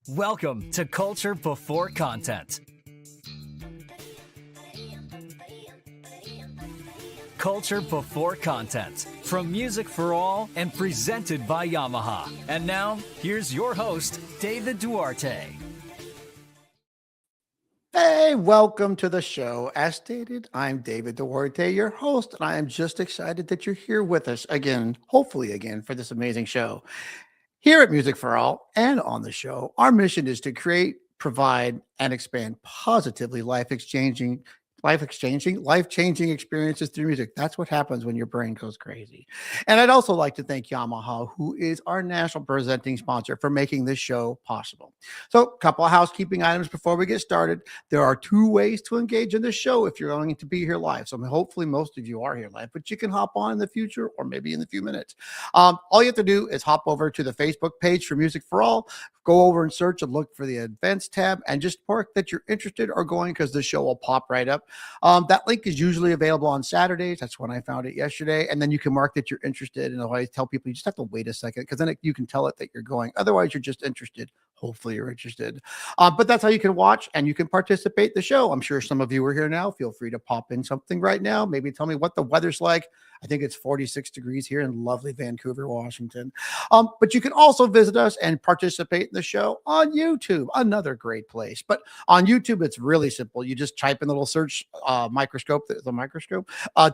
Welcome to Culture Before Content. Culture Before Content from Music for All and presented by Yamaha. And now, here's your host, David Duarte. Hey, welcome to the show. As stated, I'm David Duarte, your host, and I am just excited that you're here with us again, hopefully again, for this amazing show. Here at Music for All and on the show, our mission is to create, provide, and expand positively life-changing experiences through music. That's what happens when your brain goes crazy. And I'd also like to thank Yamaha, who is our national presenting sponsor, for making this show possible. So, a couple of housekeeping items before we get started. There are two ways to engage in this show if you're going to be here live. So, hopefully, most of you are here live, but you can hop on in the future or maybe in a few minutes. All you have to do is hop over to the Facebook page for Music for All, go over and search and look for the events tab, and just mark that you're interested or going, because the show will pop right up. That link is usually available on Saturdays. That's when I found it yesterday. And then you can mark that you're interested. And I always tell people, you just have to wait a second, because then you can tell it that you're going. Otherwise, you're just interested. Hopefully you're interested. But that's how you can watch and you can participate in the show. I'm sure some of you are here now. Feel free to pop in something right now. Maybe tell me what the weather's like. I think it's 46 degrees here in lovely Vancouver, Washington. But you can also visit us and participate in the show on YouTube, another great place. But on YouTube, it's really simple. You just type in the little search microscope,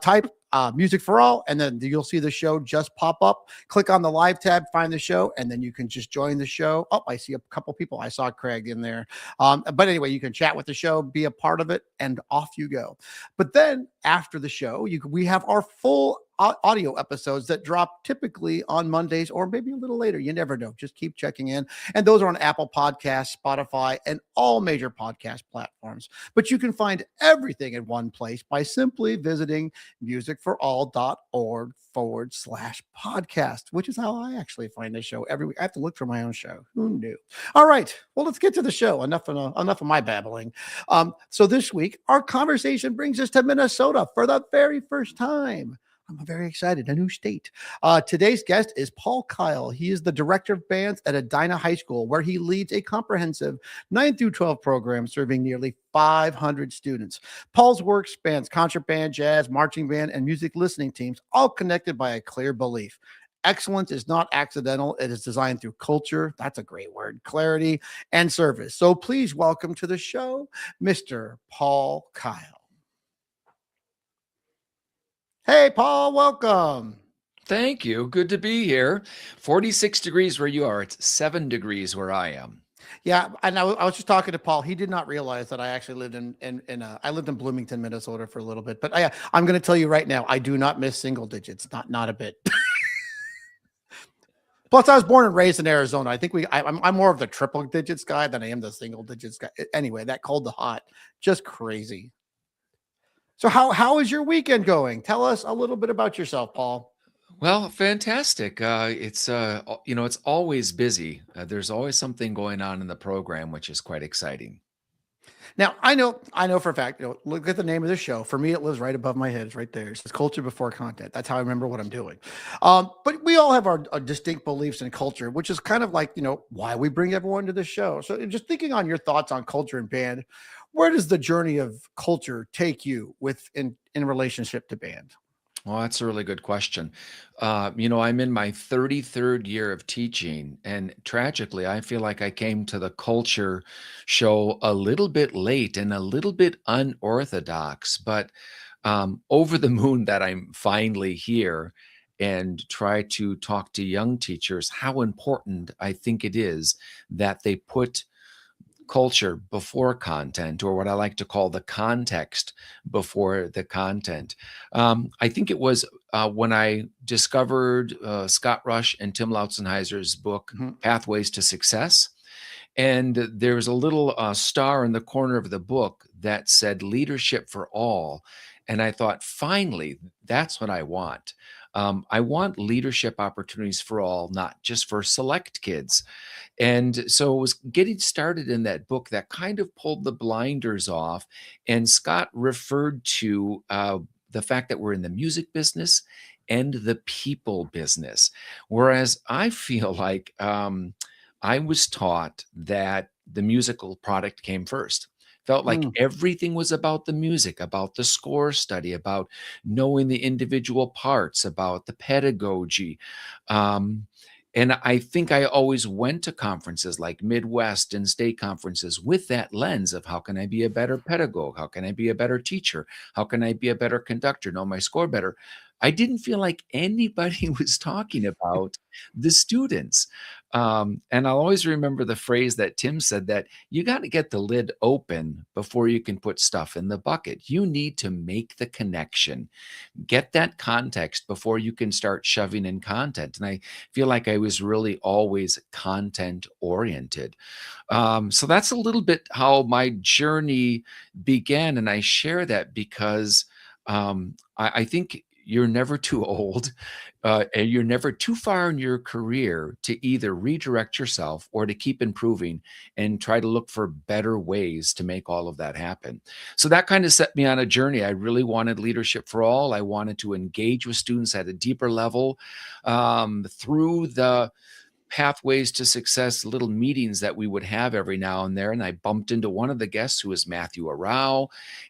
type Music for All, and then you'll see the show just pop up. Click on the live tab, find the show, and then you can just join the show. Oh, I see a couple people. I saw Craig in there. But anyway, you can chat with the show, be a part of it, and off you go. But then after the show, we have our full audio episodes that drop typically on Mondays or maybe a little later. You never know. Just keep checking in. And those are on Apple Podcasts, Spotify, and all major podcast platforms. But you can find everything in one place by simply visiting musicforall.org/podcast, which is how I actually find the show every week. I have to look for my own show. Who knew? All right. Well, let's get to the show. Enough of my babbling. So this week, our conversation brings us to Minnesota for the very first time. I'm very excited. A new state. Today's guest is Paul Kile. He is the director of bands at Edina High School, where he leads a comprehensive 9 through 12 program serving nearly 500 students. Paul's work spans concert band, jazz, marching band, and music listening teams, all connected by a clear belief. Excellence is not accidental. It is designed through culture. That's a great word. Clarity and service. So please welcome to the show, Mr. Paul Kile. Hey, Paul, welcome. Thank you. Good to be here. 46 degrees where you are. It's 7 degrees where I am. Yeah, and I was just talking to Paul. He did not realize that I actually lived I lived in Bloomington, Minnesota for a little bit. But I'm going to tell you right now, I do not miss single digits. Not a bit. Plus, I was born and raised in Arizona. I think I'm more of the triple digits guy than I am the single digits guy. Anyway, that cold to hot, just crazy. So how is your weekend going? Tell us a little bit about yourself, Paul. Well, fantastic. It's always busy. There's always something going on in the program, which is quite exciting. Now, I know for a fact, look at the name of the show. For me, it lives right above my head. It's right there. It's Culture Before Content. That's how I remember what I'm doing. But we all have our distinct beliefs in culture, which is kind of like, why we bring everyone to the show. So just thinking on your thoughts on culture and band, where does the journey of culture take you in relationship to band? Well, that's a really good question. I'm in my 33rd year of teaching, and tragically, I feel like I came to the culture show a little bit late and a little bit unorthodox, but over the moon that I'm finally here and try to talk to young teachers how important I think it is that they put culture before content, or what I like to call the context before the content. I think it was when I discovered Scott Rush and Tim Lautzenheiser's book, Pathways to Success. And there was a little star in the corner of the book that said leadership for all. And I thought, finally, that's what I want. I want leadership opportunities for all, not just for select kids. And so it was getting started in that book that kind of pulled the blinders off. And Scott referred to the fact that we're in the music business and the people business. Whereas I feel like I was taught that the musical product came first. Felt like Mm. everything was about the music, about the score study, about knowing the individual parts, about the pedagogy. Um, and I think I always went to conferences like Midwest and state conferences with that lens of how can I be a better pedagogue? How can I be a better teacher? How can I be a better conductor, know my score better? I didn't feel like anybody was talking about the students. And I'll always remember the phrase that Tim said that you got to get the lid open before you can put stuff in the bucket. You need to make the connection, get that context before you can start shoving in content. And I feel like I was really always content oriented. So that's a little bit how my journey began. And I share that because I think you're never too old, and you're never too far in your career to either redirect yourself or to keep improving and try to look for better ways to make all of that happen. So that kind of set me on a journey. I really wanted leadership for all. I wanted to engage with students at a deeper level through the pathways to success little meetings that we would have every now and there. And I bumped into one of the guests who was Matthew Arau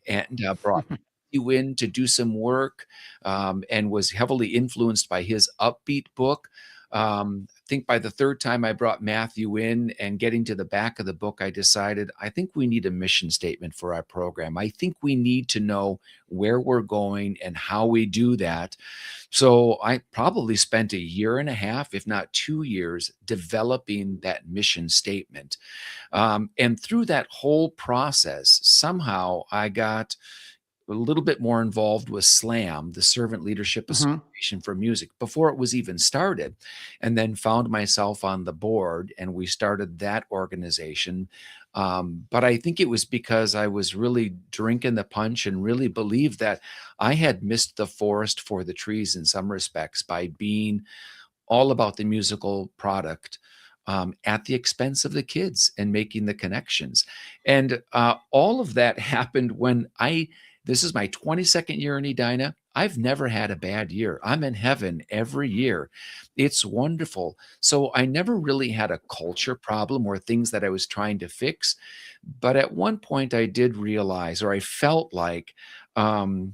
and brought you in to do some work and was heavily influenced by his upbeat book. I think by the third time I brought Matthew in and getting to the back of the book, I decided I think we need a mission statement for our program. I think we need to know where we're going and how we do that. So I probably spent a year and a half, if not 2 years, developing that mission statement. And through that whole process, somehow I got a little bit more involved with SLAM, the Servant Leadership Mhm. Association for Music, before it was even started, and then found myself on the board, and we started that organization. But I think it was because I was really drinking the punch and really believed that I had missed the forest for the trees in some respects by being all about the musical product at the expense of the kids and making the connections. And all of that happened when this is my 22nd year in Edina. I've never had a bad year. I'm in heaven every year. It's wonderful. So I never really had a culture problem or things that I was trying to fix. But at one point, I did realize, or I felt like, um,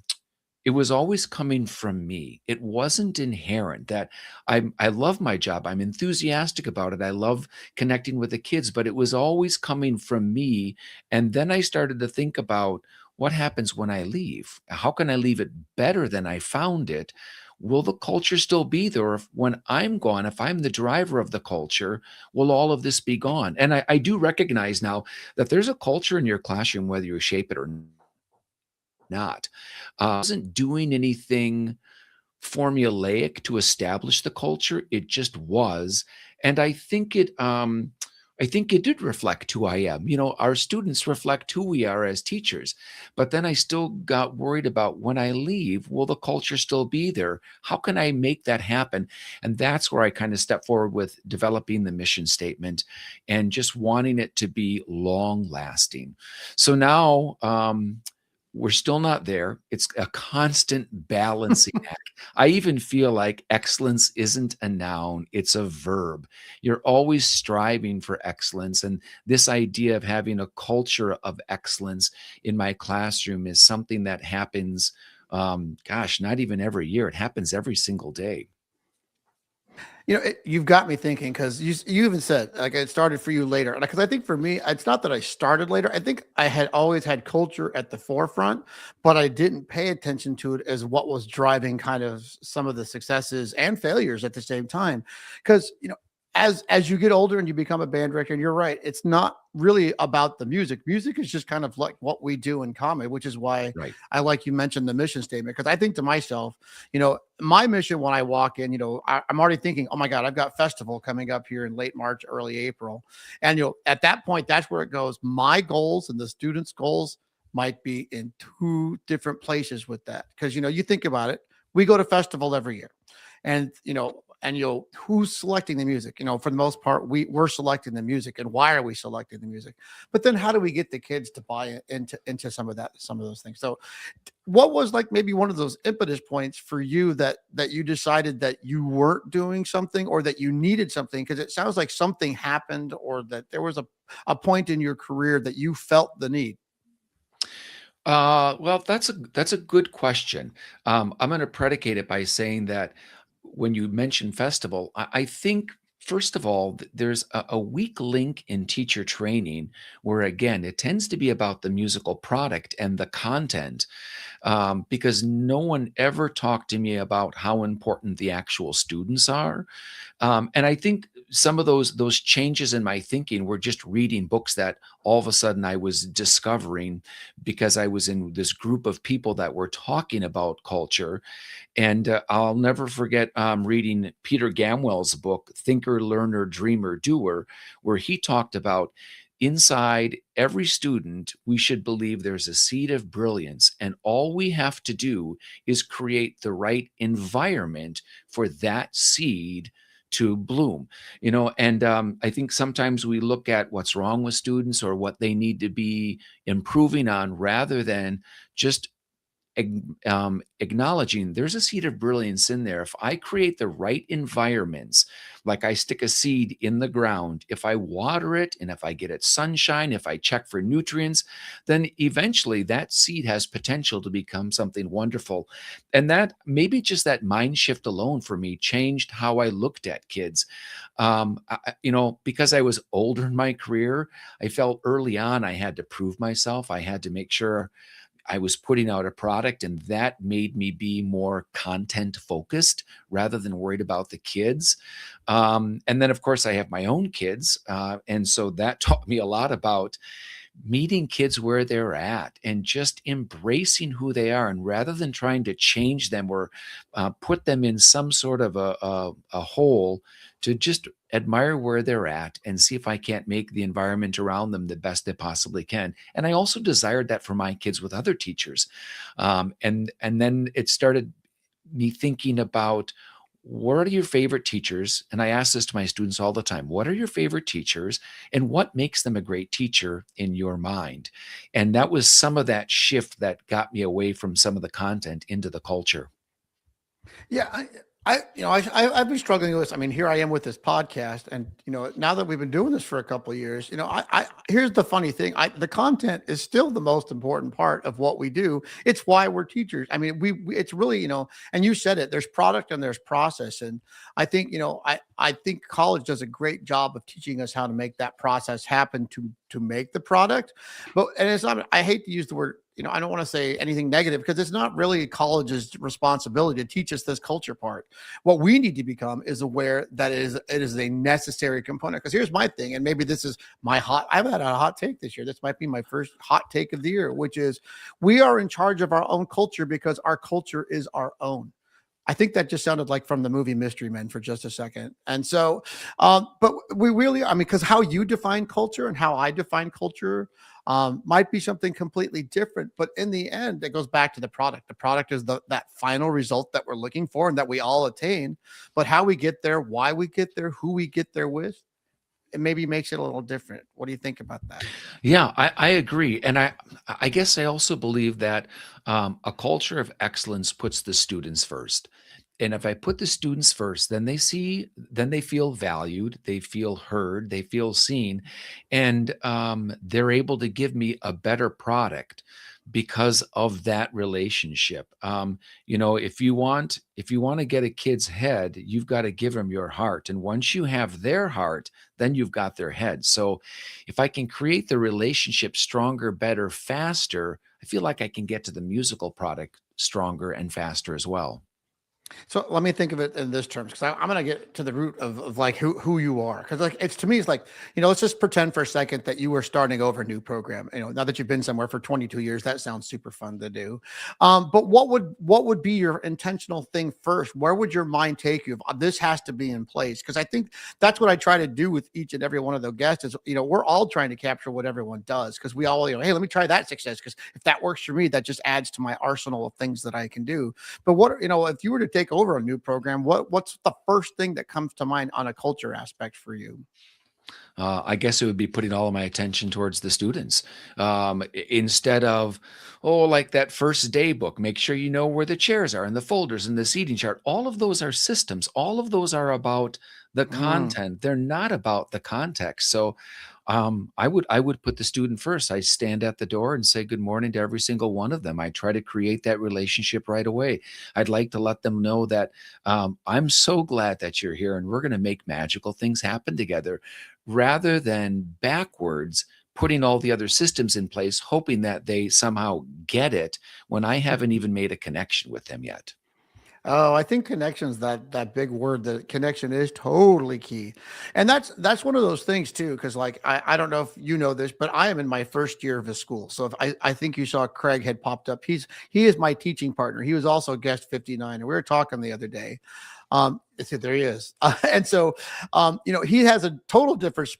it was always coming from me. It wasn't inherent that I love my job. I'm enthusiastic about it. I love connecting with the kids, but it was always coming from me. And then I started to think about what happens when I leave? How can I leave it better than I found it? Will the culture still be there? If when I'm gone, if I'm the driver of the culture, will all of this be gone? And I do recognize now that there's a culture in your classroom, whether you shape it or not. Wasn't doing anything formulaic to establish the culture. It just was, and I think it did reflect who I am. You know, our students reflect who we are as teachers. But then I still got worried about when I leave, will the culture still be there? How can I make that happen? And that's where I kind of step forward with developing the mission statement and just wanting it to be long lasting. So now, we're still not there. It's a constant balancing act. I even feel like excellence isn't a noun, it's a verb. You're always striving for excellence. And this idea of having a culture of excellence in my classroom is something that happens, gosh, not even every year. It happens every single day. You've got me thinking because you even said like it started for you later. Because I think for me, it's not that I started later. I think I had always had culture at the forefront, but I didn't pay attention to it as what was driving kind of some of the successes and failures at the same time. Because as you get older and you become a band director, and you're right, it's not really about the music. Music is just kind of like what we do in common, which is why Right. I like you mentioned the mission statement. Because I think to myself, my mission when I walk in, I'm already thinking, oh my God, I've got festival coming up here in late March, early April. And at that point, that's where it goes. My goals and the students' goals might be in two different places with that. Because you think about it, we go to festival every year. And and who's selecting the music? For the most part, we're selecting the music, and why are we selecting the music? But then how do we get the kids to buy into some of those things? So what was like maybe one of those impetus points for you that you decided that you weren't doing something, or that you needed something? Because it sounds like something happened, or that there was a point in your career that you felt the need. Well, that's a good question. I'm going to predicate it by saying that when you mention festival, I think first of all, there's a weak link in teacher training where again it tends to be about the musical product and the content, because no one ever talked to me about how important the actual students are. And I think some of those changes in my thinking were just reading books that all of a sudden I was discovering because I was in this group of people that were talking about culture. And I'll never forget reading Peter Gamwell's book, Thinker, Learner, Dreamer, Doer, where he talked about inside every student, we should believe there's a seed of brilliance. And all we have to do is create the right environment for that seed to bloom. And I think sometimes we look at what's wrong with students or what they need to be improving on rather than just acknowledging there's a seed of brilliance in there. If I create the right environments, like I stick a seed in the ground, if I water it and if I get it sunshine, if I check for nutrients, then eventually that seed has potential to become something wonderful. And that maybe just that mind shift alone for me changed how I looked at kids. Because I was older in my career, I felt early on I had to prove myself. I had to make sure I was putting out a product, and that made me be more content focused rather than worried about the kids. And then, of course, I have my own kids. And so that taught me a lot about meeting kids where they're at and just embracing who they are. And rather than trying to change them or put them in some sort of a hole, to just admire where they're at and see if I can't make the environment around them the best they possibly can. And I also desired that for my kids with other teachers. And then it started me thinking about what are your favorite teachers? And I ask this to my students all the time. What are your favorite teachers and what makes them a great teacher in your mind? And that was some of that shift that got me away from some of the content into the culture. Yeah, I've been struggling with this. I mean, here I am with this podcast, and now that we've been doing this for a couple of years, here's the funny thing: the content is still the most important part of what we do. It's why we're teachers. I mean, it's really, and you said it. There's product and there's process, and I think I think college does a great job of teaching us how to make that process happen to make the product. But and it's not. I hate to use the word. I don't want to say anything negative because it's not really college's responsibility to teach us this culture part. What we need to become is aware that it is a necessary component. Because here's my thing, and maybe this is I've had a hot take this year. This might be my first hot take of the year, which is we are in charge of our own culture because our culture is our own. I think that just sounded like from the movie Mystery Men for just a second. And so, but we really, I mean, because how you define culture and how I define culture might be something completely different. But in the end, it goes back to the product. The product is that final result that we're looking for and that we all attain. But how we get there, why we get there, who we get there with, it maybe makes it a little different. What do you think about that? Yeah, I agree. And I guess I also believe that a culture of excellence puts the students first. And if I put the students first, then they feel valued, they feel heard, they feel seen, and they're able to give me a better product because of that relationship. If you want to get a kid's head, you've got to give them your heart. And once you have their heart, then you've got their head. So if I can create the relationship stronger, better, faster, I feel like I can get to the musical product stronger and faster as well. So let me think of it in this terms, because I'm going to get to the root of like who you are. Because like it's to me, it's like, let's just pretend for a second that you were starting over a new program. Now that you've been somewhere for 22 years, that sounds super fun to do. But what would be your intentional thing first? Where would your mind take you? This has to be in place. Because I think that's what I try to do with each and every one of the guests is, we're all trying to capture what everyone does. Because we all, hey, let me try that success. Because if that works for me, that just adds to my arsenal of things that I can do. But if you were to take over a new program, what's the first thing that comes to mind on a culture aspect for you? I guess it would be putting all of my attention towards the students. Instead of, oh, like that first day book, make sure you know where the chairs are and the folders and the seating chart. All of those are systems. All of those are about the Mm. content. They're not about the context. So I would put the student first. I stand at the door and say good morning to every single one of them. I try to create that relationship right away. I'd like to let them know that I'm so glad that you're here and we're going to make magical things happen together rather than backwards putting all the other systems in place, hoping that they somehow get it when I haven't even made a connection with them yet. Oh, I think connections, that big word, the connection is totally key. And that's one of those things too, because like I don't know if you know this, but I am in my first year of his school. So if I think you saw Craig had popped up. He is my teaching partner. He was also guest 59, and we were talking the other day. There he is. And so he has a total different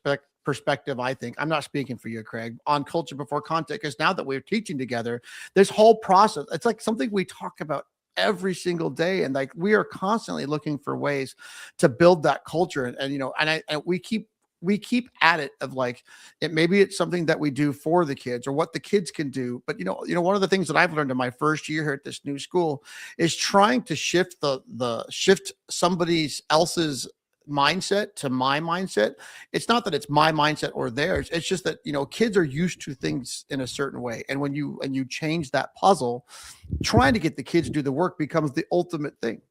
perspective, I think. I'm not speaking for you, Craig, on culture before content, because now that we're teaching together, this whole process, it's like something we talk about every single day, and like we are constantly looking for ways to build that culture. And we keep at it of like maybe it's something that we do for the kids or what the kids can do. But one of the things that I've learned in my first year here at this new school is trying to shift somebody else's mindset to my mindset. It's not that it's my mindset or theirs. It's just that kids are used to things in a certain way, and when you change that puzzle, trying to get the kids to do the work becomes the ultimate thing.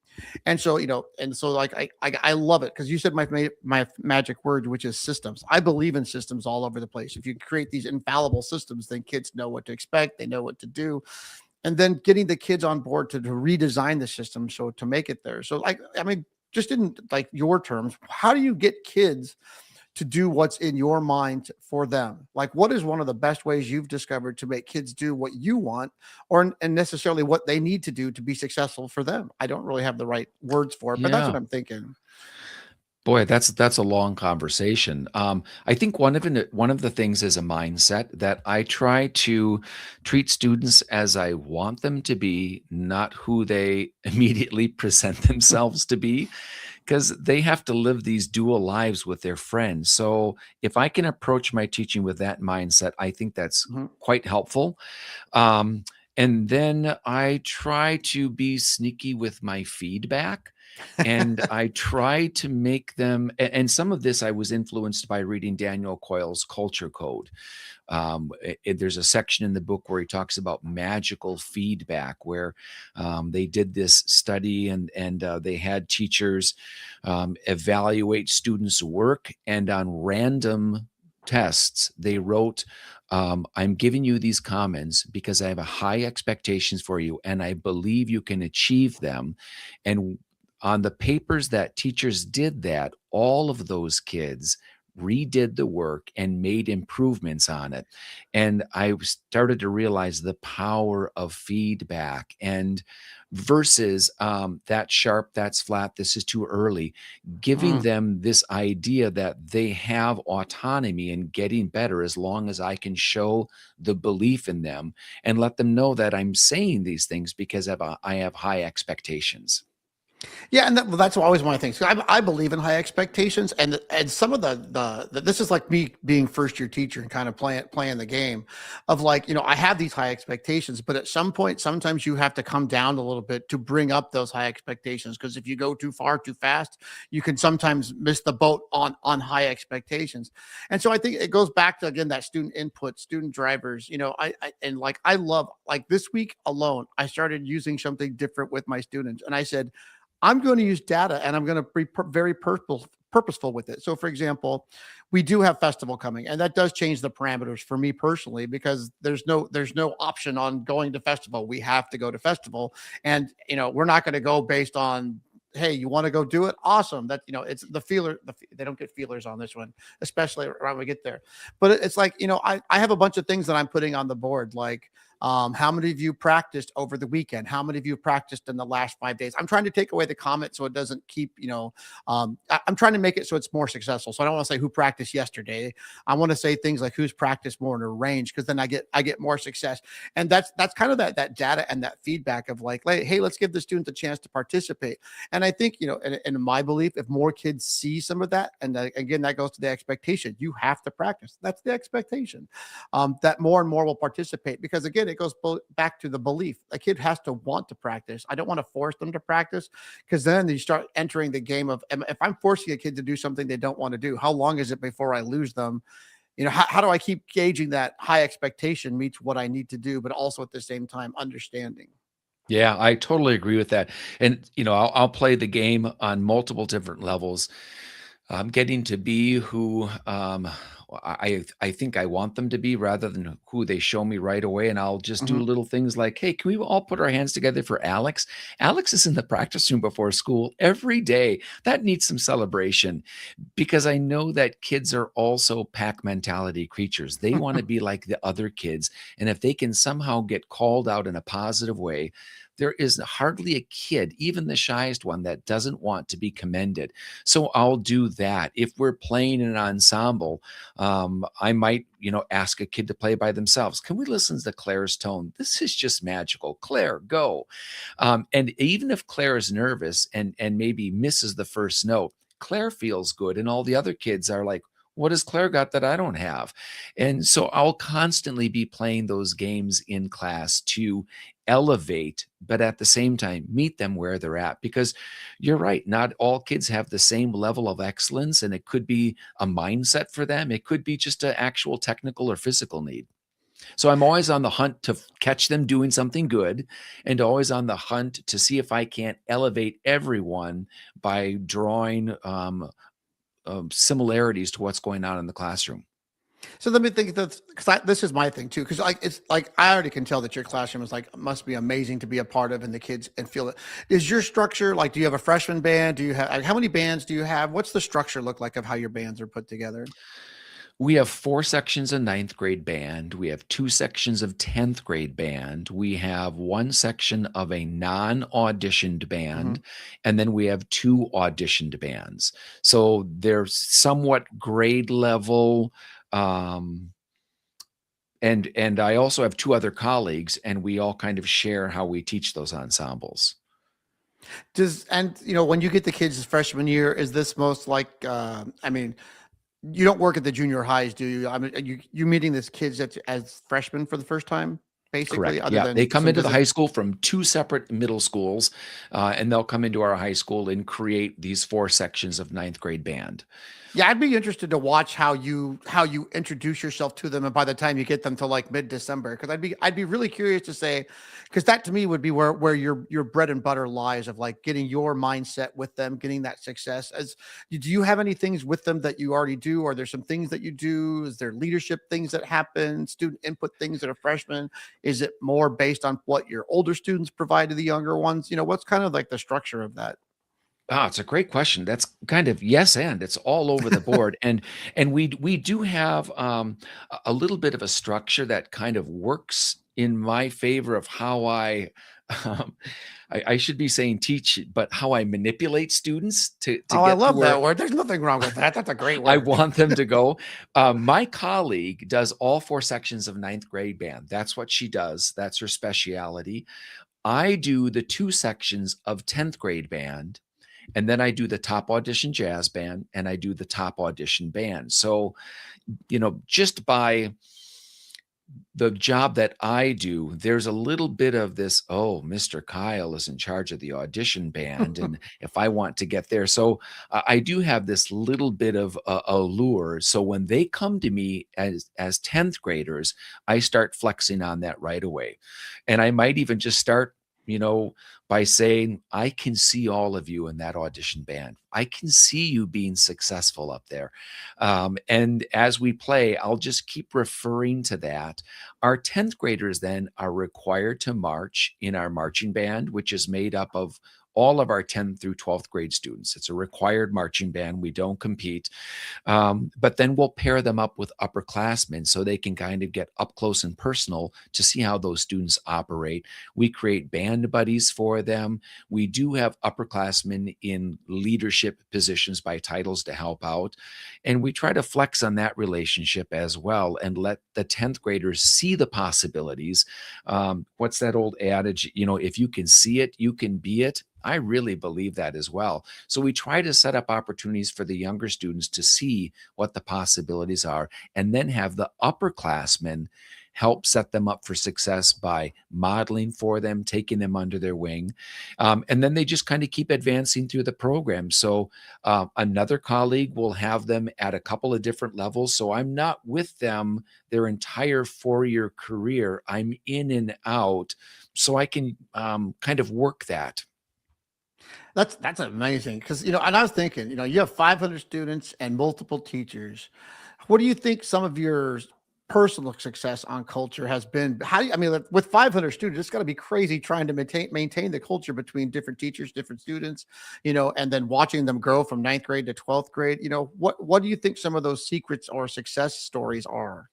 And so, like I love it because you said my magic word, which is systems. I believe in systems all over the place. If you create these infallible systems, then kids know what to expect, they know what to do, and then getting the kids on board to redesign the system so to make it there. So, like, I mean, just in like your terms, how do you get kids to do what's in your mind for them? Like, what is one of the best ways you've discovered to make kids do what you want, and necessarily what they need to do to be successful for them? I don't really have the right words for it, but that's what Yeah. I'm thinking. Boy, that's a long conversation. I think one of the things is a mindset that I try to treat students as I want them to be, not who they immediately present themselves to be, because they have to live these dual lives with their friends. So if I can approach my teaching with that mindset, I think that's Mhm. quite helpful. Um, and then I try to be sneaky with my feedback. And I try to make them, and some of this I was influenced by reading Daniel Coyle's Culture Code. There's a section in the book where he talks about magical feedback, where they did this study and they had teachers evaluate students' work, and on random tests they wrote, I'm giving you these comments because I have a high expectations for you and I believe you can achieve them. And on the papers that teachers did that, all of those kids redid the work and made improvements on it. And I started to realize the power of feedback and versus that's sharp, that's flat, this is too early, giving Mm. them this idea that they have autonomy in getting better as long as I can show the belief in them and let them know that I'm saying these things because I have high expectations. Yeah, and that's always one of the things. I believe in high expectations, and some of this is like me being first year teacher and kind of playing the game of like I have these high expectations, but at some point, sometimes you have to come down a little bit to bring up those high expectations, because if you go too far too fast, you can sometimes miss the boat on high expectations. And so I think it goes back to, again, that student input, student drivers. I love, like, this week alone, I started using something different with my students, and I said, I'm going to use data and I'm going to be very purposeful with it. So, for example, we do have festival coming, and that does change the parameters for me personally, because there's no option on going to festival. We have to go to festival, and we're not going to go based on, hey, you want to go do it? Awesome. That it's the feeler. They don't get feelers on this one, especially when we get there. But it's like I have a bunch of things that I'm putting on the board, like How many of you practiced over the weekend? How many of you practiced in the last 5 days? I'm trying to take away the comment so it doesn't keep, I'm trying to make it so it's more successful. So I don't want to say who practiced yesterday. I want to say things like who's practiced more in a range, because then I get more success. And that's kind of that data and that feedback of like, hey, let's give the students a chance to participate. And I think, in my belief, if more kids see some of that, and again, that goes to the expectation, you have to practice. That's the expectation, that more and more will participate. Because again, it goes back to the belief. A kid has to want to practice. I don't want to force them to practice, because then you start entering the game of, if I'm forcing a kid to do something they don't want to do, how long is it before I lose them? How do I keep gauging that high expectation meets what I need to do, but also at the same time understanding? Yeah, I totally agree with that. And, I'll play the game on multiple different levels. Getting to be who I think I want them to be, rather than who they show me right away. And I'll just do Mhm. little things like, hey, can we all put our hands together for Alex? Alex is in the practice room before school every day. That needs some celebration, because I know that kids are also pack mentality creatures. They want to be like the other kids. And if they can somehow get called out in a positive way, there is hardly a kid, even the shyest one, that doesn't want to be commended. So I'll do that. If we're playing an ensemble, I might, ask a kid to play by themselves. Can we listen to Claire's tone? This is just magical. Claire, go. And even if Claire is nervous and maybe misses the first note, Claire feels good, and all the other kids are like, what has Claire got that I don't have? And so I'll constantly be playing those games in class to elevate, but at the same time, meet them where they're at. Because you're right, not all kids have the same level of excellence, and it could be a mindset for them. It could be just an actual technical or physical need. So I'm always on the hunt to catch them doing something good, and always on the hunt to see if I can't elevate everyone by drawing similarities to what's going on in the classroom. So let me think that, because this is my thing too. Because it's like I already can tell that your classroom is like must be amazing to be a part of, and the kids and feel it. Is your structure like? Do you have a freshman band? Do you have, like, how many bands do you have? What's the structure look like of how your bands are put together? We have 4 sections of ninth grade band. We have 2 sections of 10th grade band. We have 1 section of a non-auditioned Mhm. band, and then we have 2 auditioned bands. So they're somewhat grade level, um, and I also have 2 other colleagues, and we all kind of share how we teach those ensembles. When you get the kids freshman year, is this most like? I mean, you don't work at the junior highs, do you? I mean, are you meeting these kids as freshmen for the first time, basically, Correct. other Yeah, they than come some into the visits? high school from 2 separate middle schools, and they'll come into our high school and create these 4 sections of ninth grade band. Yeah, I'd be interested to watch how you introduce yourself to them, and by the time you get them to like mid-December, because I'd be really curious to say, because that to me would be where your bread and butter lies, of like getting your mindset with them, getting that success. Do you have any things with them that you already do? Are there some things that you do? Is there leadership things that happen? Student input things that are freshmen? Is it more based on what your older students provide to the younger ones? What's kind of like the structure of that? Ah, it's a great question. That's kind of yes, and it's all over the board, and we do have a little bit of a structure that kind of works in my favor of how um, I should be saying teach, but how I manipulate students to Oh, I get to love where that word. There's nothing wrong with that. That's a great I word. want them to go. My colleague does all 4 sections of ninth grade band. That's what she does. That's her specialty. I do the 2 sections of 10th grade band, and then I do the top audition jazz band, and I do the top audition band. So, just by the job that I do, there's a little bit of this, oh, Mr. Kyle is in charge of the audition band. And if I want to get there, so I do have this little bit of allure. So when they come to me as 10th graders, I start flexing on that right away. And I might even just start, you know, by saying, I can see all of you in that audition band. I can see you being successful up there. And as we play, I'll just keep referring to that. Our 10th graders then are required to march in our marching band, which is made up of all of our 10th through 12th grade students. It's a required marching band. We don't compete. But then we'll pair them up with upperclassmen so they can kind of get up close and personal to see how those students operate. We create band buddies for them. We do have upperclassmen in leadership positions by titles to help out. And we try to flex on that relationship as well and let the 10th graders see the possibilities. What's that old adage? If you can see it, you can be it. I really believe that as well. So we try to set up opportunities for the younger students to see what the possibilities are, and then have the upperclassmen help set them up for success by modeling for them, taking them under their wing. And then they just kind of keep advancing through the program. So another colleague will have them at a couple of different levels. So I'm not with them their entire 4-year career. I'm in and out, so I can kind of work that. That's amazing because and I was thinking, you have 500 students and multiple teachers. What do you think some of your personal success on culture has been? Like, with 500 students, it's got to be crazy trying to maintain the culture between different teachers, different students, and then watching them grow from 9th grade to 12th grade. What do you think some of those secrets or success stories are?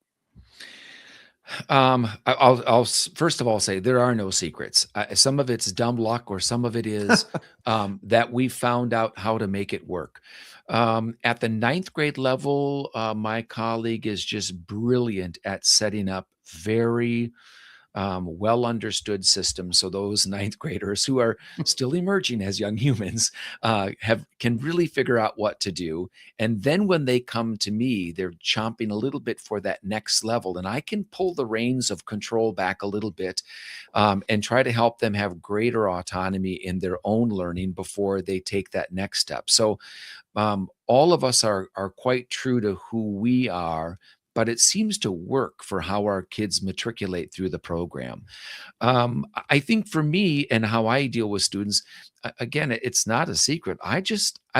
I'll first of all say there are no secrets. Some of it's dumb luck, or some of it is that we found out how to make it work. At the 9th grade level, my colleague is just brilliant at setting up very well understood systems. So those 9th graders who are still emerging as young humans can really figure out what to do. And then when they come to me, they're chomping a little bit for that next level, and I can pull the reins of control back a little bit and try to help them have greater autonomy in their own learning before they take that next step. So all of us are quite true to who we are, but it seems to work for how our kids matriculate through the program. I think for me and how I deal with students, again, it's not a secret. I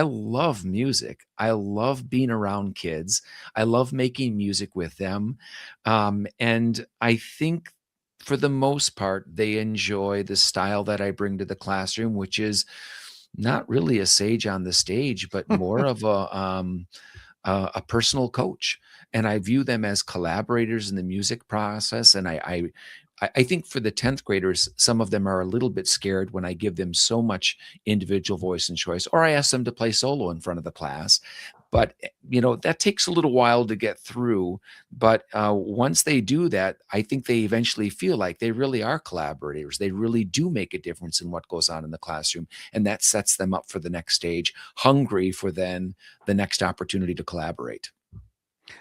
love music. I love being around kids. I love making music with them. And I think for the most part, they enjoy the style that I bring to the classroom, which is not really a sage on the stage, but more of a personal coach. And I view them as collaborators in the music process. And I think for the 10th graders, some of them are a little bit scared when I give them so much individual voice and choice, or I ask them to play solo in front of the class. But that takes a little while to get through. But once they do that, I think they eventually feel like they really are collaborators. They really do make a difference in what goes on in the classroom, and that sets them up for the next stage, hungry for then the next opportunity to collaborate.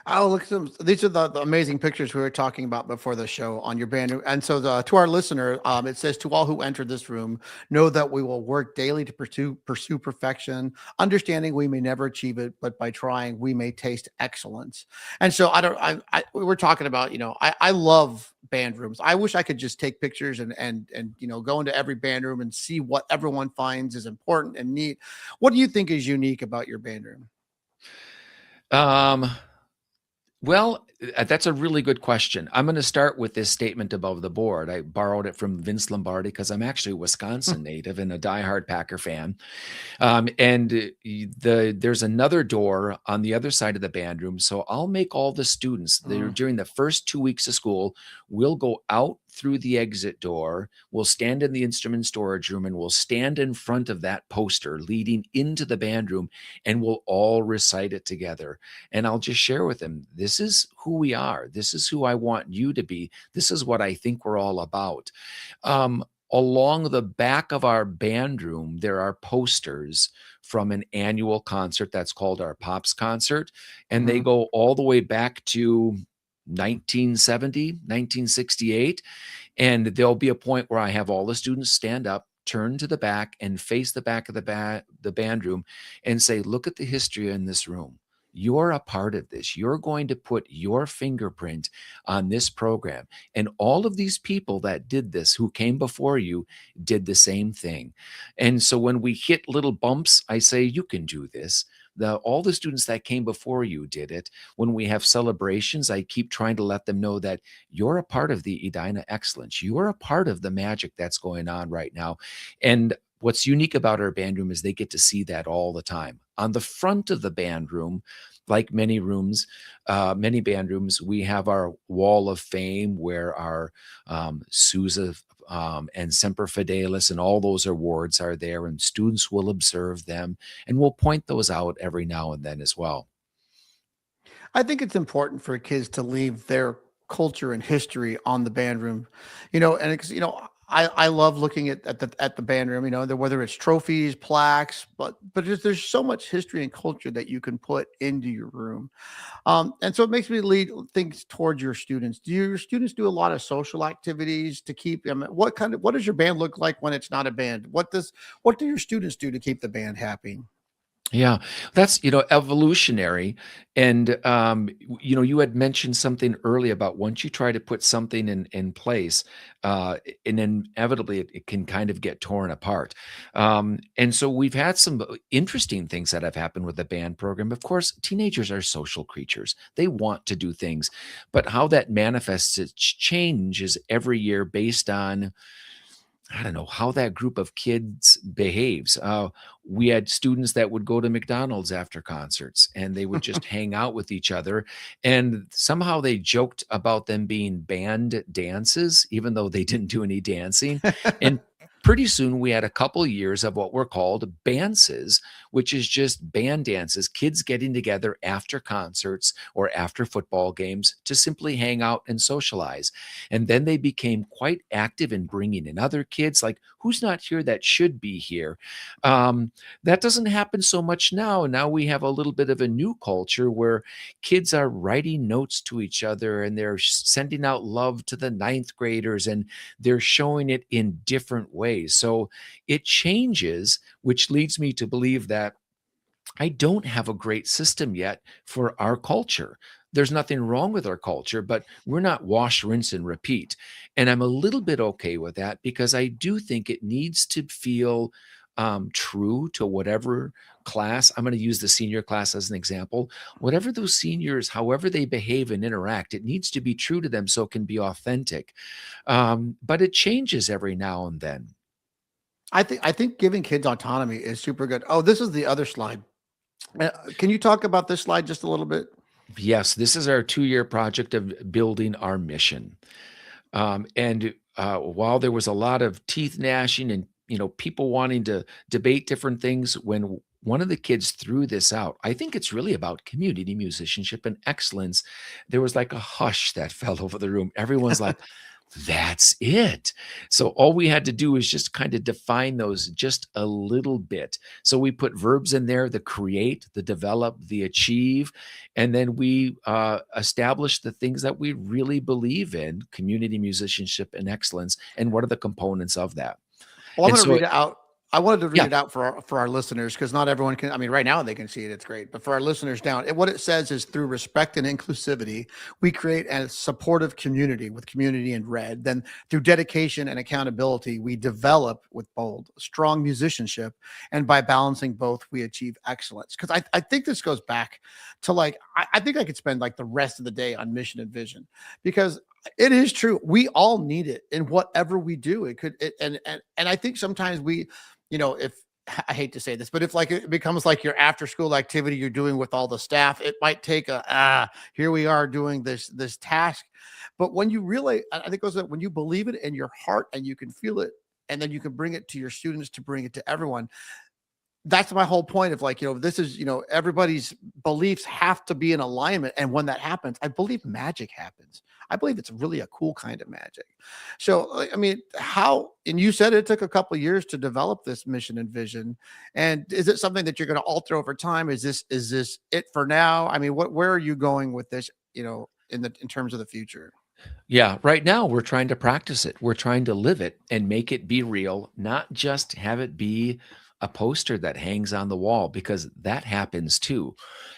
Oh, look at them. These are the amazing pictures we were talking about before the show on your band. And so to our listener, it says, to all who enter this room, know that we will work daily to pursue perfection, understanding we may never achieve it, but by trying, we may taste excellence. And so we were talking about, I love band rooms. I wish I could just take pictures and go into every band room and see what everyone finds is important and neat. What do you think is unique about your band room? Well, that's a really good question. I'm going to start with this statement above the board. I borrowed it from Vince Lombardi because I'm actually a Wisconsin native and a diehard Packer fan. There's another door on the other side of the band room. So I'll make all the students during the first 2 weeks of school, we'll go out through the exit door. We'll stand in the instrument storage room, and we'll stand in front of that poster leading into the band room, and we'll all recite it together. And I'll just share with them, this is who we are. This is who I want you to be. This is what I think we're all about. Along the back of our band room, there are posters from an annual concert that's called our Pops concert. And they go all the way back to 1970, 1968. And there'll be a point where I have all the students stand up, turn to the back, and face the back of the band room and say, look at the history in this room. You're a part of this. You're going to put your fingerprint on this program. And all of these people that did this, who came before you, did the same thing. And so when we hit little bumps, I say, you can do this. All the students that came before you did it. When we have celebrations, I keep trying to let them know that you're a part of the Edina excellence. You're a part of the magic that's going on right now. And What's unique about our band room is they get to see that all the time. On the front of the band room, like many band rooms, we have our wall of fame where our Sousa and Semper Fidelis and all those awards are there, and students will observe them, and we'll point those out every now and then as well. I think it's important for kids to leave their culture and history on the band room, and it's, I love looking at the band room, whether it's trophies, plaques, but there's so much history and culture that you can put into your room. And so it makes me lead things towards your students. Do your students do a lot of social activities to keep them? What does your band look like when it's not a band? What do your students do to keep the band happy? Yeah, that's, evolutionary. And, you had mentioned something early about once you try to put something in place, and inevitably it can kind of get torn apart. And so we've had some interesting things that have happened with the band program. Of course, teenagers are social creatures. They want to do things, but how that manifests, it changes every year based on, I don't know, how that group of kids behaves. We had students that would go to McDonald's after concerts and they would just hang out with each other. And somehow they joked about them being band dances, even though they didn't do any dancing. And pretty soon we had a couple years of what were called bandses, which is just band dances, kids getting together after concerts or after football games to simply hang out and socialize. And then they became quite active in bringing in other kids, like, who's not here that should be here? That doesn't happen so much now. Now we have a little bit of a new culture where kids are writing notes to each other and they're sending out love to the ninth graders, and they're showing it in different ways. So it changes, which leads me to believe that I don't have a great system yet for our culture. There's nothing wrong with our culture, but we're not wash, rinse, and repeat. And I'm a little bit okay with that because I do think it needs to feel true to whatever class. I'm going to use the senior class as an example. Whatever those seniors, however they behave and interact, it needs to be true to them so it can be authentic. But it changes every now and then. I think giving kids autonomy is super good. Oh, this is the other slide. Can you talk about this slide just a little bit? Yes, this is our 2-year project of building our mission. And while there was a lot of teeth gnashing and people wanting to debate different things, when one of the kids threw this out, I think it's really about community musicianship and excellence. There was like a hush that fell over the room. Everyone's like, that's it. So all we had to do is just kind of define those just a little bit. So we put verbs in there: the create, the develop, the achieve, and then we established the things that we really believe in: community musicianship and excellence, and what are the components of that. Well, I'm And going to so, read it out. I wanted to read yeah, it out for our listeners because not everyone can. I mean, right now they can see it; it's great. But for our listeners down, what it says is, through respect and inclusivity, we create a supportive community, with community in red. Then through dedication and accountability, we develop, with bold, strong musicianship, and by balancing both, we achieve excellence. Because I think this goes back to, like, I think I could spend like the rest of the day on mission and vision, because it is true. We all need it in whatever we do. And I think sometimes if, I hate to say this, but if, like, it becomes like your after school activity you're doing with all the staff, it might take here we are doing this task. But when you really, I think it goes that when you believe it in your heart and you can feel it, and then you can bring it to your students, to bring it to everyone. That's my whole point of, like, this is, everybody's beliefs have to be in alignment. And when that happens, I believe magic happens. I believe it's really a cool kind of magic. So, like, I mean, and you said it took a couple of years to develop this mission and vision. And is it something that you're going to alter over time? Is this it for now? I mean, where are you going with this, in terms of the future? yeah, right now we're trying to practice it. We're trying to live it and make it be real, not just have it be a poster that hangs on the wall, because that happens too.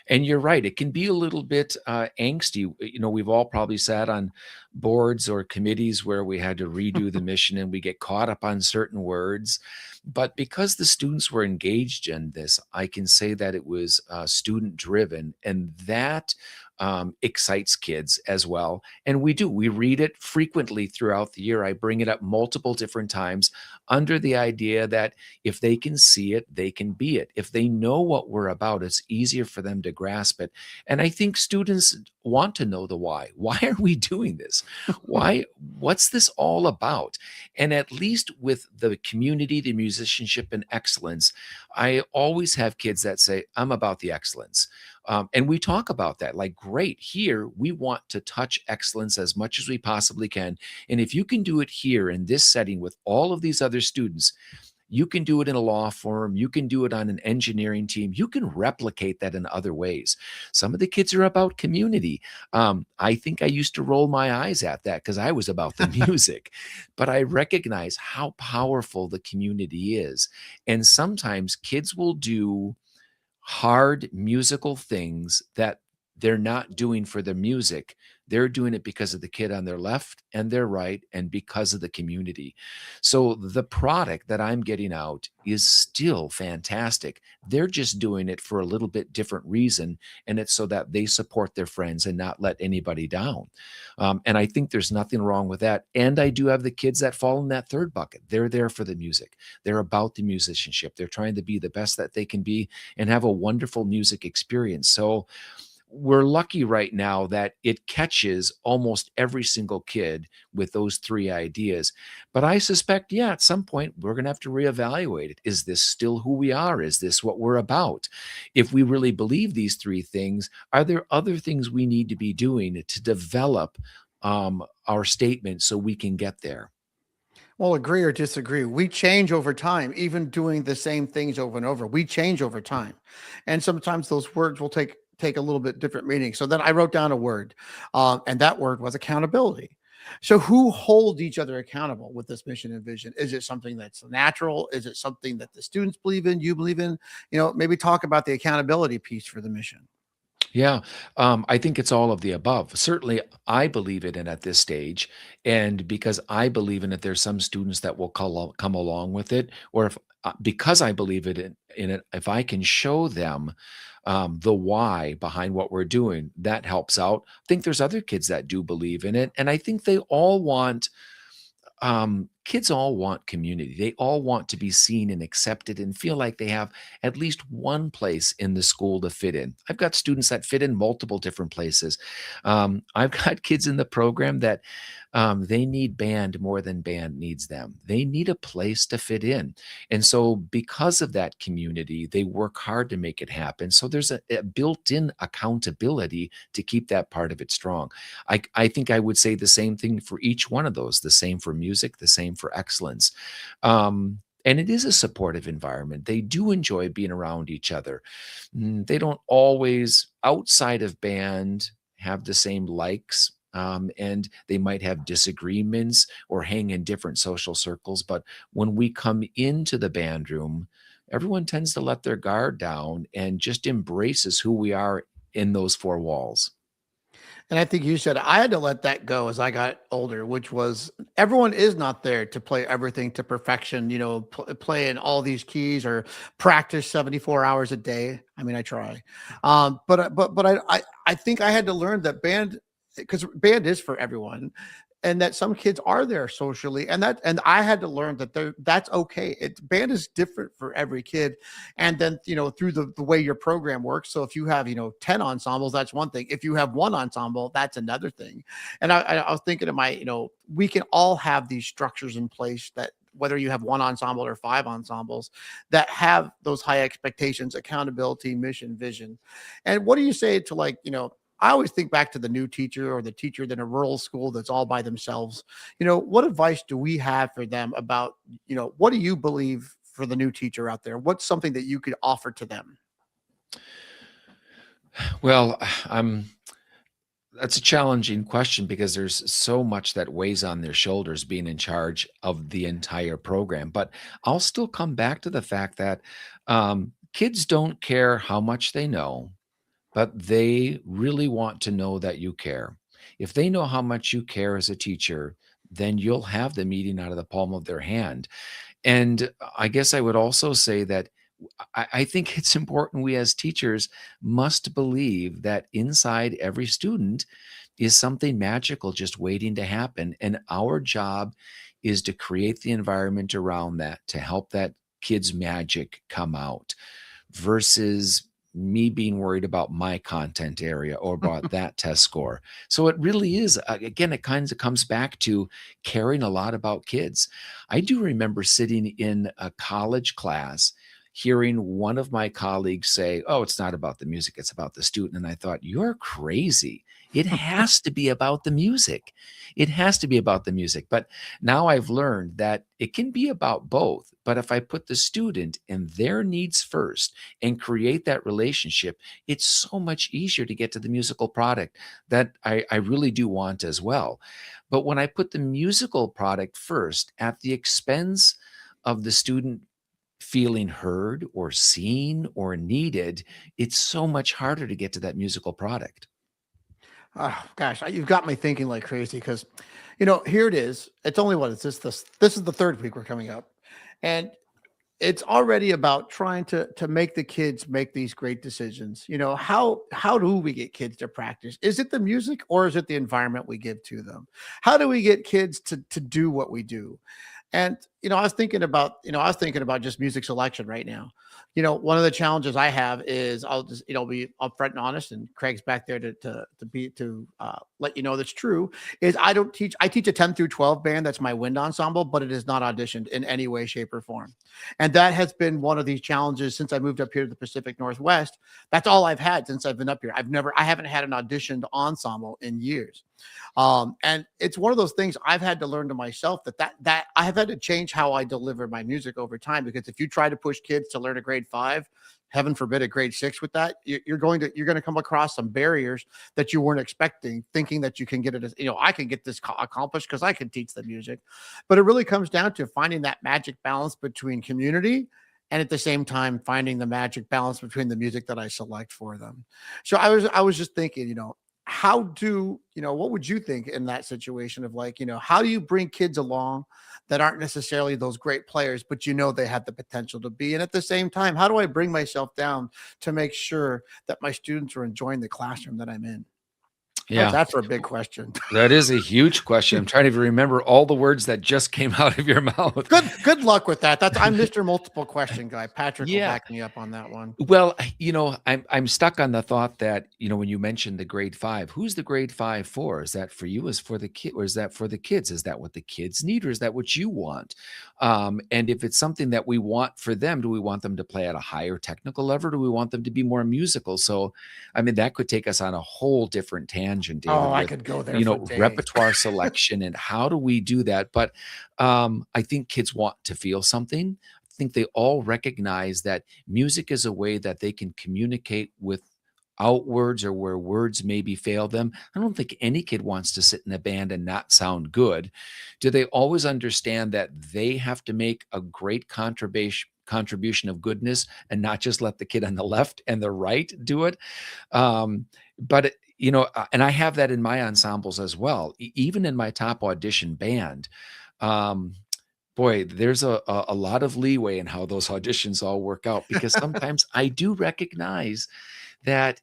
And you're right, it can be a little bit angsty. We've all probably sat on boards or committees where we had to redo the mission and we get caught up on certain words. But because the students were engaged in this, I can say that it was student driven, and that excites kids as well. And we read it frequently throughout the year. I bring it up multiple different times under the idea that if they can see it, they can be it. If they know what we're about, it's easier for them to grasp it. And I think students want to know the why. Why are we doing this? Why? What's this all about? And at least with the community, the musicianship, and excellence, I always have kids that say, I'm about the excellence. And we talk about that like, great, here we want to touch excellence as much as we possibly can. And if you can do it here in this setting with all of these other students, you can do it in a law firm. You can do it on an engineering team. You can replicate that in other ways. Some of the kids are about community. I think I used to roll my eyes at that because I was about the music, but I recognize how powerful the community is. And sometimes kids will do hard musical things that they're not doing for the music. They're doing it because of the kid on their left and their right and because of the community. So the product that I'm getting out is still fantastic. They're just doing it for a little bit different reason. And it's so that they support their friends and not let anybody down. And I think there's nothing wrong with that. And I do have the kids that fall in that third bucket. They're there for the music. They're about the musicianship. They're trying to be the best that they can be and have a wonderful music experience. So we're lucky right now that it catches almost every single kid with those three ideas. But I suspect, yeah, at some point we're going to have to reevaluate it. Is this still who we are? Is this what we're about? If we really believe these three things, are there other things we need to be doing to develop our statement so we can get there? Well, agree or disagree. We change over time, even doing the same things over and over. We change over time. And sometimes those words will take a little bit different meaning. So then I wrote down a word, and that word was accountability. So who holds each other accountable with this mission and vision? Is it something that's natural? Is it something that the students believe in, you believe in? Maybe talk about the accountability piece for the mission. Yeah, I think it's all of the above. Certainly, I believe it in at this stage, and because I believe in it, there's some students that will come along with it. Or if because I believe in it, if I can show them the why behind what we're doing, that helps out. I think there's other kids that do believe in it, and I think they all want kids all want community. They all want to be seen and accepted and feel like they have at least one place in the school to fit in. I've got students that fit in multiple different places. I've got kids in the program that they need band more than band needs them. They need a place to fit in. And so, because of that community, they work hard to make it happen. So, there's a built in accountability to keep that part of it strong. I think I would say the same thing for each one of those, the same for music, the same for excellence. And it is a supportive environment. They do enjoy being around each other. They don't always, outside of band, have the same likes. And they might have disagreements or hang in different social circles. But when we come into the band room, everyone tends to let their guard down and just embraces who we are in those four walls. And I think you said I had to let that go as I got older, which was everyone is not there to play everything to perfection, play in all these keys or practice 74 hours a day. I mean, I try. But I think I had to learn that band, because band is for everyone, and that some kids are there socially, and I had to learn that that's okay. Band is different for every kid. And then through the way your program works, so if you have 10 ensembles, that's one thing. If you have one ensemble, that's another thing. And I was thinking of we can all have these structures in place, that whether you have one ensemble or five ensembles, that have those high expectations, accountability, mission, vision. And what do you say to I always think back to the new teacher or the teacher in a rural school that's all by themselves. What advice do we have for them about, what do you believe for the new teacher out there? What's something that you could offer to them? Well, that's a challenging question because there's so much that weighs on their shoulders being in charge of the entire program. But I'll still come back to the fact that kids don't care how much they know, but they really want to know that you care. If they know how much you care as a teacher, then you'll have the meeting out of the palm of their hand. And I guess I would also say that I think it's important we as teachers must believe that inside every student is something magical just waiting to happen. And our job is to create the environment around that to help that kid's magic come out versus me being worried about my content area or about that test score. So it really is, again, it kind of comes back to caring a lot about kids. I do remember sitting in a college class hearing one of my colleagues say, "Oh, it's not about the music, it's about the student." And I thought, "You're crazy. It has to be about the music. It has to be about the music." But now I've learned that it can be about both. But if I put the student and their needs first and create that relationship, it's so much easier to get to the musical product that I really do want as well. But when I put the musical product first at the expense of the student feeling heard or seen or needed, it's so much harder to get to that musical product. Oh, gosh, you've got me thinking like crazy because, here it is. It's only what is this is the third week we're coming up, and it's already about trying to make the kids make these great decisions. How do we get kids to practice? Is it the music or is it the environment we give to them? How do we get kids to do what we do? And I was thinking about just music selection right now. One of the challenges I have is I'll just be upfront and honest, and Craig's back there to let you know that's true. Is I don't teach. I teach a 10 through 12 band. That's my wind ensemble, but it is not auditioned in any way, shape, or form. And that has been one of these challenges since I moved up here to the Pacific Northwest. That's all I've had since I've been up here. I haven't had an auditioned ensemble in years. And it's one of those things I've had to learn to myself that I have had to change how I deliver my music over time. Because if you try to push kids to learn a grade 5, heaven forbid a grade 6 with that, you're going to come across some barriers that you weren't expecting, thinking that you can get it as, I can get this accomplished because I can teach the music. But it really comes down to finding that magic balance between community and at the same time finding the magic balance between the music that I select for them. So I was just thinking, what would you think in that situation of like, how do you bring kids along that aren't necessarily those great players, but they have the potential to be? And at the same time, how do I bring myself down to make sure that my students are enjoying the classroom that I'm in? How's Yeah. that for a big question? That is a huge question. I'm trying to remember all the words that just came out of your mouth. Good luck with that. I'm Mr. Multiple Question guy. Patrick will Yeah. back me up on that one. Well, I'm stuck on the thought that, when you mentioned the grade 5, who's the grade 5 for? Is that for you? Is for the kid, or is that for the kids? Is that what the kids need, or is that what you want? And if it's something that we want for them, do we want them to play at a higher technical level? Or do we want them to be more musical? So, I mean, that could take us on a whole different tangent, David, Oh, I with, could go there for days. repertoire selection and how do we do that? But I think kids want to feel something. I think they all recognize that music is a way that they can communicate without words or where words maybe fail them. I don't think any kid wants to sit in a band and not sound good. Do they always understand that they have to make a great contribution of goodness and not just let the kid on the left and the right do it? But and I have that in my ensembles as well. Even in my top audition band, um, boy, there's a lot of leeway in how those auditions all work out because sometimes I do recognize that,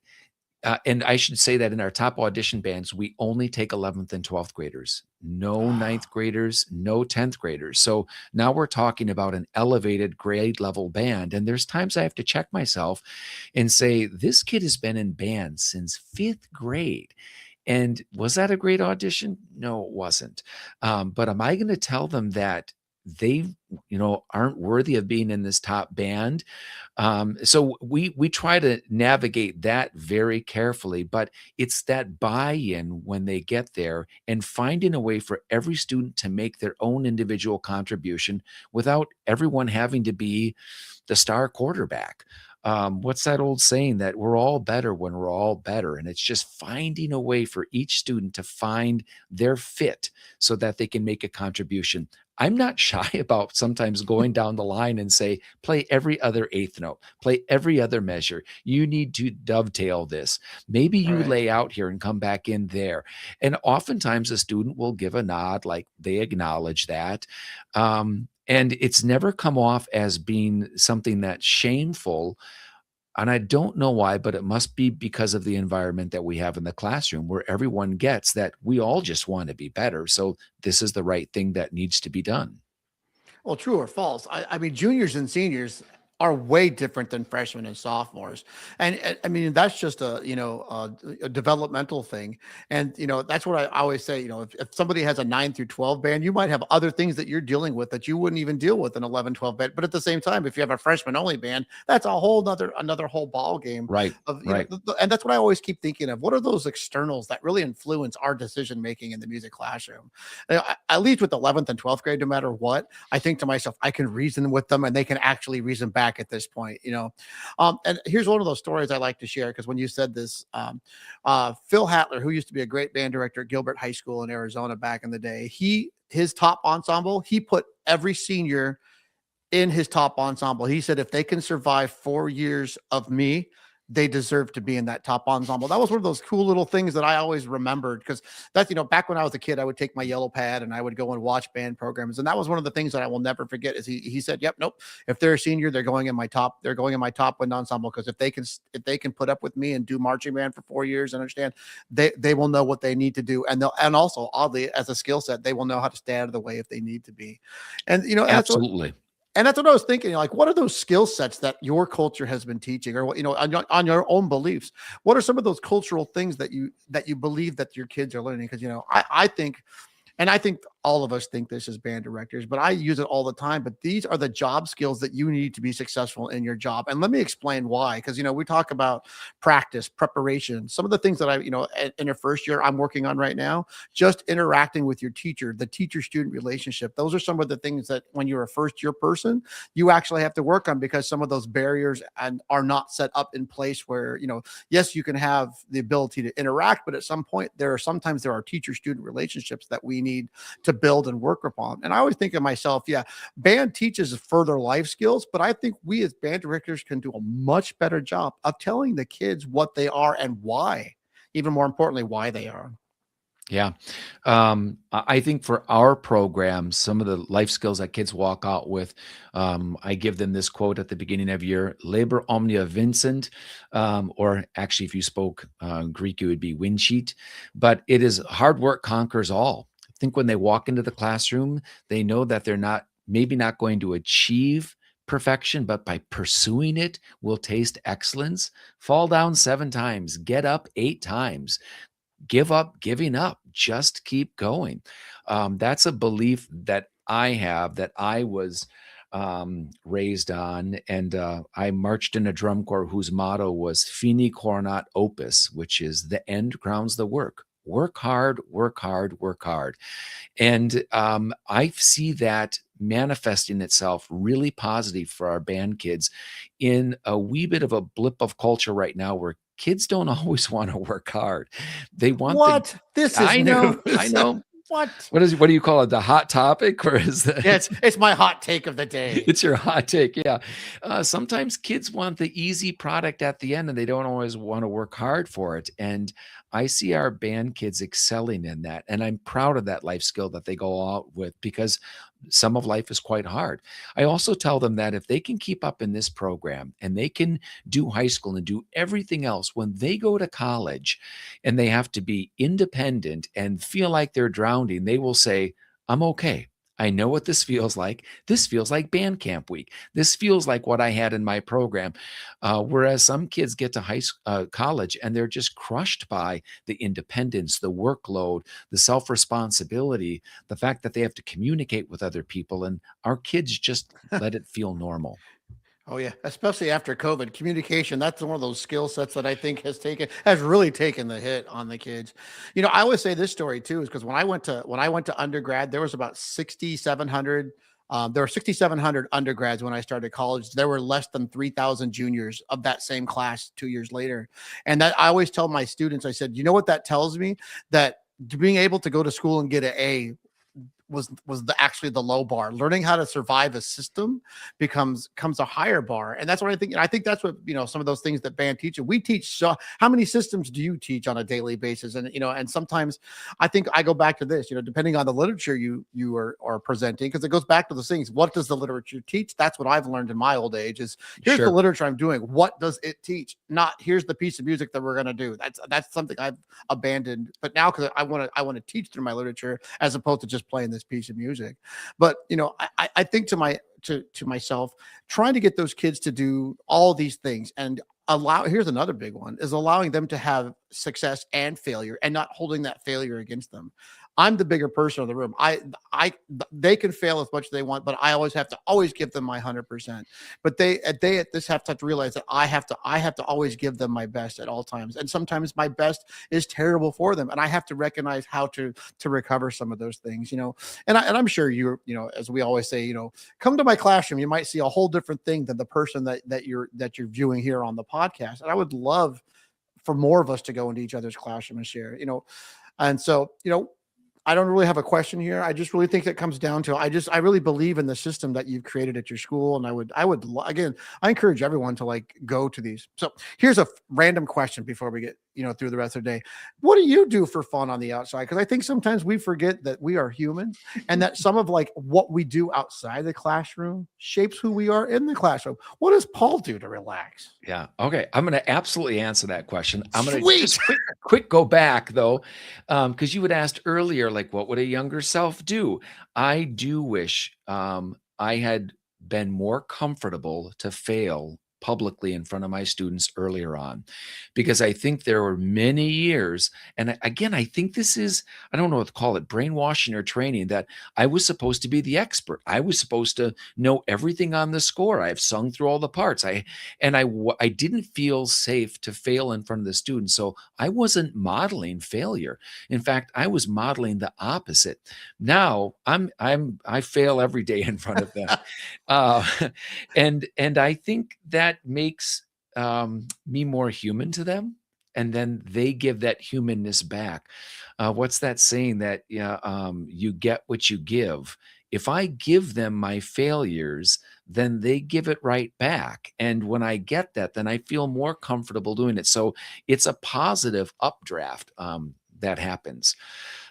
and I should say that in our top audition bands, we only take 11th and 12th graders, no ninth graders, no 10th graders. So now we're talking about an elevated grade level band. And there's times I have to check myself and say, this kid has been in band since 5th grade. And was that a great audition? No, it wasn't. But am I going to tell them that they aren't worthy of being in this top band? So we try to navigate that very carefully, but it's that buy-in when they get there and finding a way for every student to make their own individual contribution without everyone having to be the star quarterback. What's that old saying that we're all better when we're all better? And it's just finding a way for each student to find their fit so that they can make a contribution. I'm not shy about sometimes going down the line and say, play every other eighth note, play every other measure. You need to dovetail this. Maybe you Right. lay out here and come back in there. And oftentimes a student will give a nod, like they acknowledge that. And it's never come off as being something that's shameful. And I don't know why, but it must be because of the environment that we have in the classroom where everyone gets that we all just want to be better. So this is the right thing that needs to be done. Well, true or false? I mean, juniors and seniors are way different than freshmen and sophomores, and I mean that's just a developmental thing. And that's what I always say. If somebody has a 9 through 12 band, you might have other things that you're dealing with that you wouldn't even deal with an 11, 12 band. But at the same time, if you have a freshman only band, that's a whole another whole ball game Right. of Right. and that's what I always keep thinking of. What are those externals that really influence our decision making in the music classroom? At least with 11th and 12th grade, no matter what, I think to myself, I can reason with them and they can actually reason back at this point. And here's one of those stories I like to share because when you said this, Phil Hatler, who used to be a great band director at Gilbert High School in Arizona back in the day, his top ensemble, he put every senior in his top ensemble. He said, if they can survive 4 years of me, they deserve to be in that top ensemble. That was one of those cool little things that I always remembered because back when I was a kid, I would take my yellow pad and I would go and watch band programs. And that was one of the things that I will never forget is he said, yep, nope. If they're a senior, they're going in my top wind ensemble. Because if they can put up with me and do marching band for 4 years and understand, they will know what they need to do. And also oddly, as a skill set, they will know how to stay out of the way if they need to be. And Absolutely. that's what I was thinking. Like, what are those skill sets that your culture has been teaching, or on your own beliefs? What are some of those cultural things that you believe that your kids are learning? Because I think, and I think all of us think this as band directors, but I use it all the time. But these are the job skills that you need to be successful in your job. And let me explain why. Because we talk about practice, preparation, some of the things that in your first year I'm working on right now, just interacting with your teacher, the teacher-student relationship. Those are some of the things that when you're a first-year person, you actually have to work on because some of those barriers are not set up in place where, yes, you can have the ability to interact, but at some point sometimes there are teacher-student relationships that we need to build and work upon. And I always think of myself, yeah, band teaches further life skills, but I think we as band directors can do a much better job of telling the kids what they are and why, even more importantly, why they are. Yeah. I think for our program, some of the life skills that kids walk out with, I give them this quote at the beginning of year, labor omnia vincent, or actually, if you spoke Greek, it would be winsheet, but it is hard work conquers all. I think when they walk into the classroom, they know that they're maybe not going to achieve perfection, but by pursuing it will taste excellence. Fall down 7 times, get up 8 times. Give up giving up, just keep going. That's a belief that I have, that I was raised on. And I marched in a drum corps whose motto was Fini Coronat Opus, which is the end crowns the work. Work hard, work hard, work hard. And I see that manifesting itself really positive for our band kids in a wee bit of a blip of culture right now where kids don't always want to work hard. They want What? This is I know, I news. know. What? What do you call it? The hot topic, or is that? Yeah, it's my hot take of the day. It's your hot take, yeah. Sometimes kids want the easy product at the end, and they don't always want to work hard for it. And I see our band kids excelling in that, and I'm proud of that life skill that they go out with because some of life is quite hard. I also tell them that if they can keep up in this program and they can do high school and do everything else, when they go to college and they have to be independent and feel like they're drowning, they will say, I'm okay. I know what this feels like. This feels like band camp week. This feels like what I had in my program. Whereas some kids get to college and they're just crushed by the independence, the workload, the self-responsibility, the fact that they have to communicate with other people. And our kids just let it feel normal. Oh yeah, especially after COVID, communication. That's one of those skill sets that I think has really taken the hit on the kids. I always say this story too, is because when I went to undergrad, there was about 6,700. There were 6,700 undergrads when I started college. There were less than 3,000 juniors of that same class 2 years later. And that I always tell my students, I said, you know what that tells me? That being able to go to school and get an A actually the low bar. Learning how to survive a system becomes a higher bar, and that's what I think. And I think that's what some of those things that band teaches. We teach. So how many systems do you teach on a daily basis? And and sometimes I think I go back to this. Depending on the literature you are presenting, because it goes back to those things. What does the literature teach? That's what I've learned in my old age. Is here's the literature I'm doing. What does it teach? Not here's the piece of music that we're going to do. That's something I've abandoned. But now because I want to teach through my literature as opposed to just playing this piece of music. But I think to myself, trying to get those kids to do all these things and here's another big one, is allowing them to have success and failure and not holding that failure against them. I'm the bigger person in the room. They can fail as much as they want, but I always have to give them my 100%. But they at this have to realize that I have to always give them my best at all times. And sometimes my best is terrible for them, and I have to recognize how to recover some of those things. And I'm sure as we always say, come to my classroom, you might see a whole different thing than the person that you're viewing here on the podcast. And I would love for more of us to go into each other's classroom and share. And so I don't really have a question here. I just really think that comes down to, I really believe in the system that you've created at your school. And I encourage everyone to go to these. So here's a random question before we get, through the rest of the day. What do you do for fun on the outside? Because I think sometimes we forget that we are human and that some of what we do outside the classroom shapes who we are in the classroom. What does Paul do to relax? Yeah. Okay. I'm going to absolutely answer that question. I'm going to just quick go back though. Because you had asked earlier, what would a younger self do? I do wish I had been more comfortable to fail publicly in front of my students earlier on, because I think there were many years. And again, I think this is, I don't know what to call it, brainwashing or training, that I was supposed to be the expert. I was supposed to know everything on the score. I've sung through all the parts. I didn't feel safe to fail in front of the students. So I wasn't modeling failure. In fact, I was modeling the opposite. Now I fail every day in front of them. And I think that makes me more human to them, and then they give that humanness back. What's that saying that you get what you give? If I give them my failures, then they give it right back. And when I get that, then I feel more comfortable doing it. So it's a positive updraft that happens.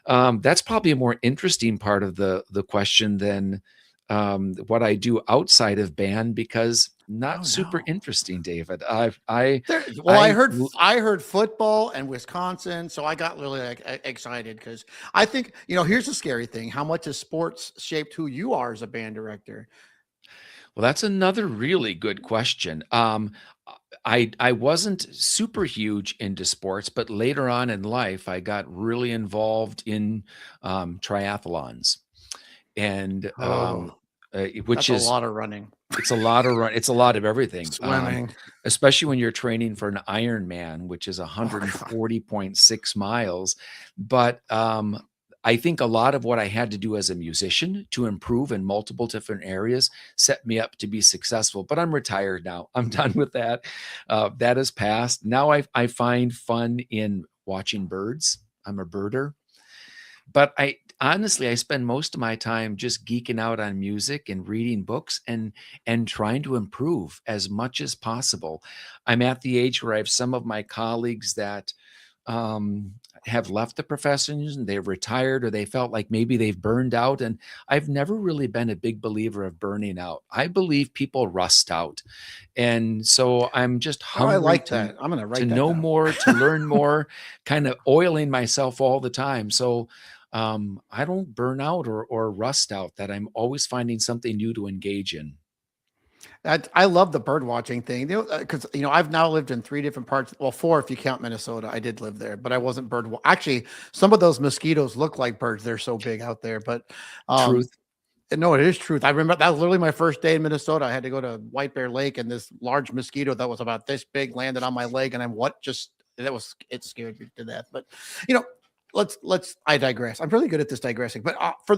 That's probably a more interesting part of the question than what I do outside of band, because not super interesting, David. I heard football and Wisconsin, so I got really excited because I think here's the scary thing: how much has sports shaped who you are as a band director? Well, that's another really good question. I wasn't super huge into sports, but later on in life, I got really involved in triathlons, and which that's is a lot of running. It's a lot of run. It's a lot of everything. Swimming. Especially when you're training for an Ironman, which is 140.6 miles. But I think a lot of what I had to do as a musician to improve in multiple different areas set me up to be successful. But I'm retired now. I'm done with that. That has passed. Now I find fun in watching birds. I'm a birder. But honestly, I spend most of my time just geeking out on music and reading books and trying to improve as much as possible. I'm at the age where I have some of my colleagues that have left the profession and they've retired, or they felt like maybe they've burned out. And I've never really been a big believer of burning out. I believe people rust out. And so I'm just hungry I like that. I'm going to write to that know down. more, to learn more, kind of oiling myself all the time. So I don't burn out or rust out, that I'm always finding something new to engage in. I love the bird watching thing, because I've now lived in 3 different parts. Well, 4 if you count Minnesota. I did live there, but I wasn't actually. Some of those mosquitoes look like birds. They're so big out there. But Truth. no, it is truth. I remember that was literally my first day in Minnesota. I had to go to White Bear Lake, and this large mosquito that was about this big landed on my leg, and it scared me to death. But I digress. I'm really good at this digressing, but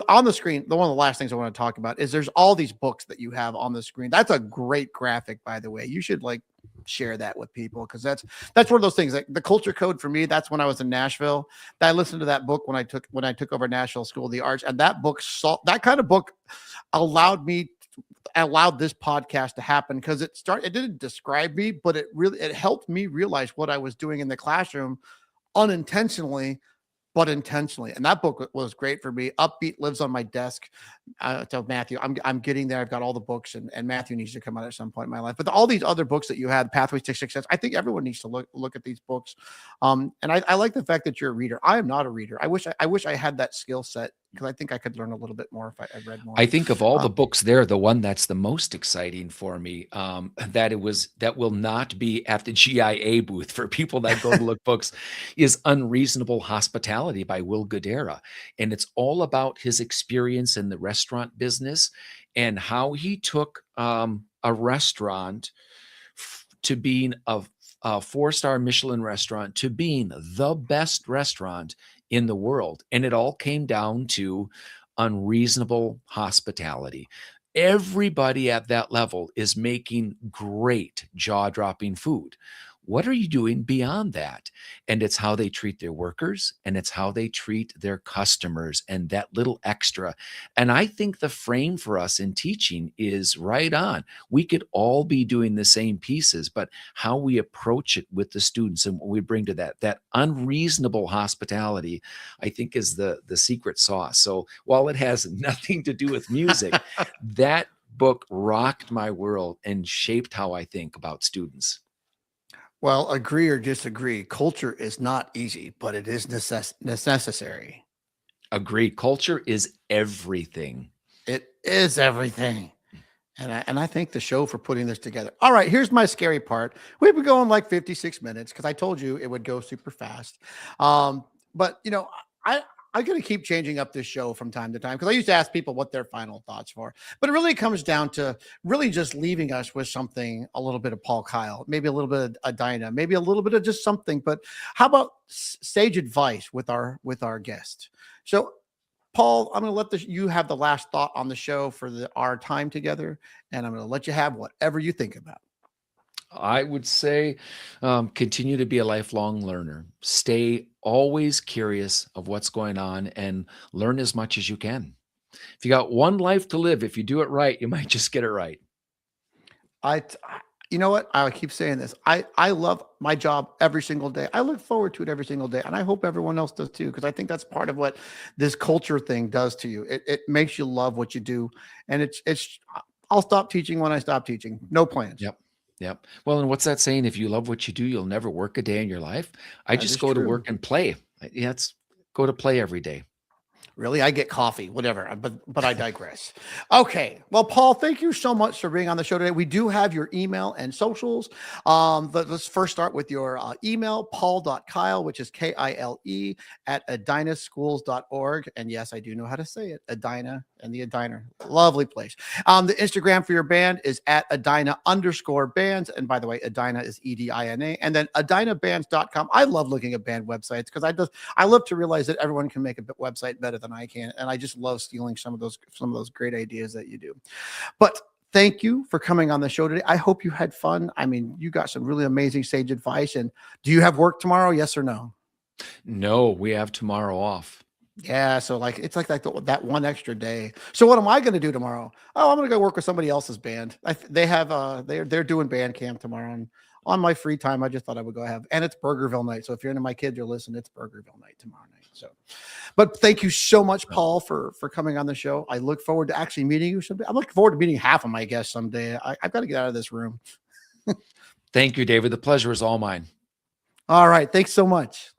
on the screen, one of the last things I want to talk about is there's all these books that you have on the screen. That's a great graphic, by the way. You should share that with people, because that's one of those things. Like the culture code for me, that's when I was in Nashville. I listened to that book when I took over National School of the Arts, and that book that kind of book allowed this podcast to happen, because it didn't describe me, but it helped me realize what I was doing in the classroom unintentionally but intentionally. And that book was great for me. Upbeat lives on my desk. Tell Matthew, I'm getting there. I've got all the books, and Matthew needs to come out at some point in my life. But all these other books that you had, Pathways to Success, I think everyone needs to look at these books. And I like the fact that you're a reader. I am not a reader. I wish I had that skill set, because I think I could learn a little bit more if I read more. I think of all the books there, the one that's the most exciting for me, that will not be at the GIA booth for people that go to look books, is Unreasonable Hospitality by Will Guidara. And it's all about his experience in the restaurant business and how he took a restaurant to being a 4-star Michelin restaurant to being the best restaurant in the world. And it all came down to unreasonable hospitality. Everybody at that level is making great jaw-dropping food. What are you doing beyond that? And it's how they treat their workers, and it's how they treat their customers, and that little extra. And I think the frame for us in teaching is right on. We could all be doing the same pieces, but how we approach it with the students and what we bring to that unreasonable hospitality, I think, is the secret sauce. So while it has nothing to do with music, that book rocked my world and shaped how I think about students. Well, agree or disagree, culture is not easy, but it is necessary. Agree. Culture is everything. It is everything. And I thank the show for putting this together. All right, here's my scary part. We've been going like 56 minutes because I told you it would go super fast. But I'm going to keep changing up this show from time to time, because I used to ask people what their final thoughts were. But it really comes down to really just leaving us with something, a little bit of Paul Kile, maybe a little bit of Edina, maybe a little bit of just something. But how about sage advice with our guest? So, Paul, I'm going to let you have the last thought on the show for our time together, and I'm going to let you have whatever you think about. I would say continue to be a lifelong learner. Stay always curious of what's going on and learn as much as you can. If you got one life to live, if you do it right, you might just get it right. You know what? I keep saying this. I love my job every single day. I look forward to it every single day. And I hope everyone else does too, because I think that's part of what this culture thing does to you. It makes you love what you do. And I'll stop teaching when I stop teaching. No plans. Yep. Well, and what's that saying? If you love what you do, you'll never work a day in your life. I just go to work and play. Yeah, go to play every day. Really, I get coffee, whatever, but I digress. Okay, well, Paul, thank you so much for being on the show today. We do have your email and socials. Let's first start with your email, paul.kile, which is Kile at edinaschools.org. And yes, I do know how to say it, Edina and the Edina. Lovely place. The Instagram for your band is at Edina_bands. And by the way, Edina is Edina. And then edinabands.com. I love looking at band websites, because I love to realize that everyone can make a website better than I can. And I just love stealing some of those great ideas that you do. But thank you for coming on the show today. I hope you had fun. I mean, you got some really amazing sage advice. And do you have work tomorrow? Yes or no? No, we have tomorrow off. Yeah, so it's like that one extra day. So what am I going to do tomorrow? Oh, I'm going to go work with somebody else's band. They're doing band camp tomorrow, and on my free time, I just thought I would go and it's Burgerville night. So if you're into my kids, you're listening, it's Burgerville night tomorrow night. So, but thank you so much, Paul, for coming on the show. I look forward to actually meeting you someday. I'm looking forward to meeting half of my guests someday. I've got to get out of this room. Thank you, David. The pleasure is all mine. All right. Thanks so much.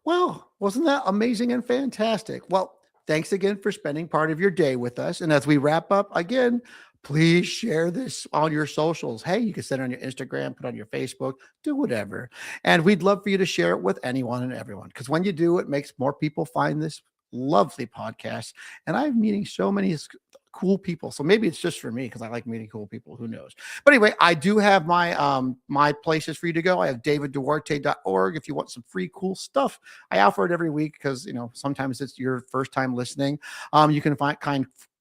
Well, wasn't that amazing and fantastic? Well, thanks again for spending part of your day with us. And as we wrap up again, please share this on your socials. Hey, you can send it on your Instagram, put it on your Facebook, do whatever. And we'd love for you to share it with anyone and everyone, because when you do, it makes more people find this lovely podcast. And I'm meeting so many cool people. So maybe it's just for me, because I like meeting cool people. Who knows? But anyway, I do have my places for you to go. I have davidduarte.org. If you want some free cool stuff, I offer it every week, because sometimes it's your first time listening. You can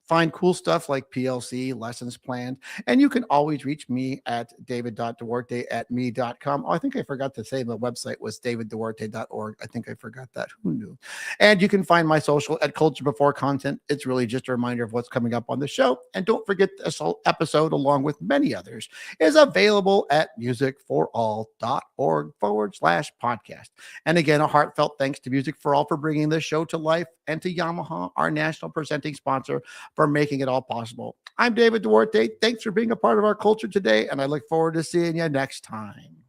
find cool stuff like PLC, lessons planned. And you can always reach me at david.duarte@me.com. Oh, I think I forgot to say the website was davidduarte.org. I think I forgot that. Who knew? And you can find my social at Culture Before Content. It's really just a reminder of what's coming up on the show. And don't forget this episode, along with many others, is available at musicforall.org/podcast. And again, a heartfelt thanks to Music for All for bringing this show to life, and to Yamaha, our national presenting sponsor, for making it all possible. I'm David Duarte. Thanks for being a part of our culture today, and I look forward to seeing you next time.